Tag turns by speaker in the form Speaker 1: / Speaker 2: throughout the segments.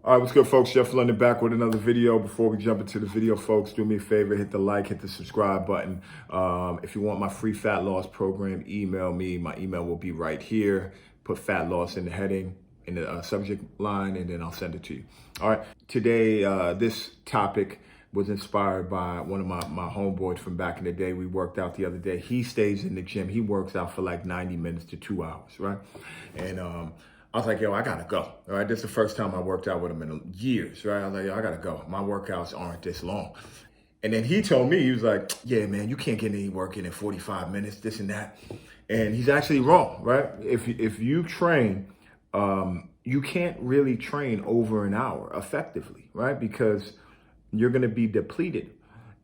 Speaker 1: All right, what's good, folks? Jeff London back with another video. Before we jump into the video, folks, do me a favor, hit the like, hit the subscribe button. If you want my free fat loss program, email me. My email will be right here. Put fat loss in the heading, in the subject line, and then I'll send it to you. All right, today, this topic was inspired by one of my homeboys from back in the day. We worked out the other day. He stays in the gym. He works out for like 90 minutes to 2 hours, right? And I was like, yo, I gotta go. All right, this is the first time I worked out with him in years, right? I was like, yo, I gotta go. My workouts aren't this long. And then he told me, he was like, yeah, man, you can't get any work in 45 minutes, this and that. And he's actually wrong, right? If you train, you can't really train over an hour effectively, right? Because you're gonna be depleted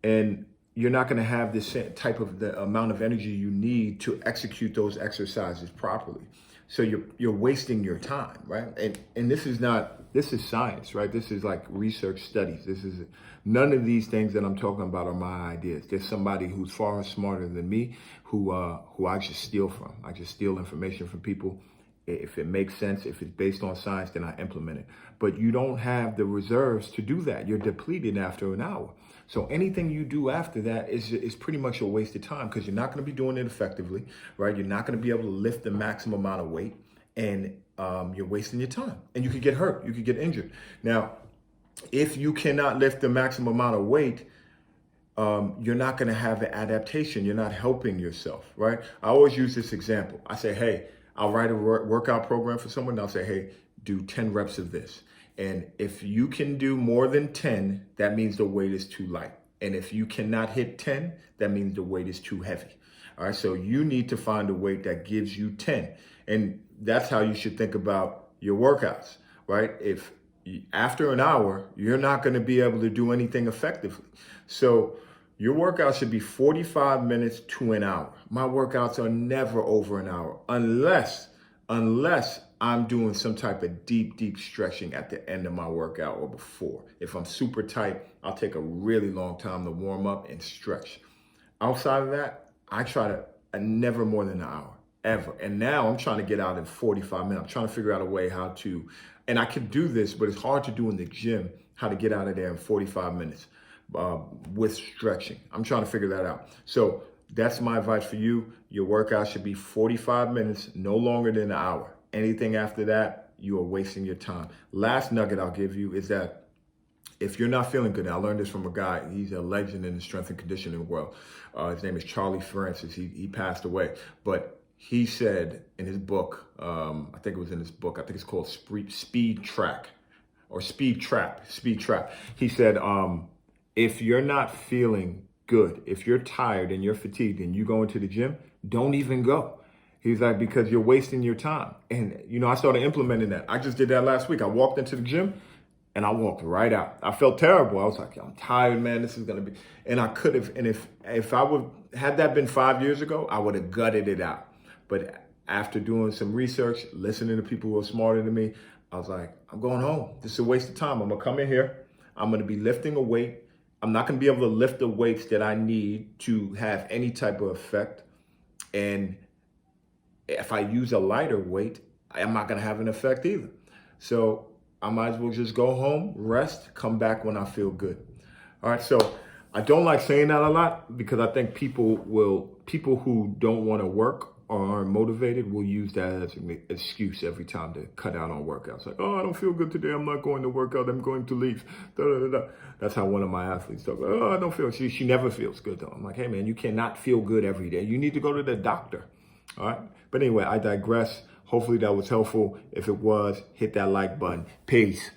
Speaker 1: and you're not gonna have this type of the amount of energy you need to execute those exercises properly. So you're wasting your time, right? And this is science, right? This is like research studies. This is none of these things that I'm talking about are my ideas. There's somebody who's far smarter than me who I just steal from. I just steal information from people. If it makes sense, if it's based on science, then I implement it. But you don't have the reserves to do that. You're depleted after an hour. So anything you do after that is pretty much a waste of time because you're not going to be doing it effectively, right? You're not going to be able to lift the maximum amount of weight, and you're wasting your time. And you could get hurt. You could get injured. Now, if you cannot lift the maximum amount of weight, you're not going to have the adaptation. You're not helping yourself, right? I always use this example. I say, hey, I'll write a workout program for someone. And I'll say, hey, do 10 reps of this. And if you can do more than 10, that means the weight is too light. And if you cannot hit 10, that means the weight is too heavy. All right. So you need to find a weight that gives you 10. And that's how you should think about your workouts, right? If after an hour, you're not going to be able to do anything effectively. So your workout should be 45 minutes to an hour. My workouts are never over an hour unless I'm doing some type of deep stretching at the end of my workout or before. If I'm super tight, I'll take a really long time to warm up and stretch. Outside of that, I never more than an hour, ever. And now I'm trying to get out in 45 minutes. I'm trying to figure out a way how to, and I can do this, but it's hard to do in the gym, how to get out of there in 45 minutes with stretching. I'm trying to figure that out. So that's my advice for you. Your workout should be 45 minutes, no longer than an hour. Anything after that, you are wasting your time. Last nugget I'll give you is that if you're not feeling good, and I learned this from a guy, he's a legend in the strength and conditioning world. His name is Charlie Francis. He passed away, but he said in his book, I think it was in his book, I think it's called Speed Trap. He said, if you're not feeling good, if you're tired and you're fatigued and you go into the gym, don't even go. He's like, because you're wasting your time. And, I started implementing that. I just did that last week. I walked into the gym and I walked right out. I felt terrible. I was like, I'm tired, man. This is going to be, and I could have, and if I would, had that been 5 years ago, I would have gutted it out. But after doing some research, listening to people who are smarter than me, I was like, I'm going home. This is a waste of time. I'm going to come in here. I'm going to be lifting a weight. I'm not going to be able to lift the weights that I need to have any type of effect. And if I use a lighter weight, I'm not going to have an effect either. So I might as well just go home, rest, come back when I feel good. All right. So I don't like saying that a lot because I think people who don't want to work or aren't motivated will use that as an excuse every time to cut out on workouts. Like, oh, I don't feel good today. I'm not going to work out. I'm going to leave. Da, da, da, da. That's how one of my athletes talks. Oh, I don't feel. She never feels good though. I'm like, hey man, you cannot feel good every day. You need to go to the doctor. All right. But anyway, I digress. Hopefully that was helpful. If it was, hit that like button. Peace.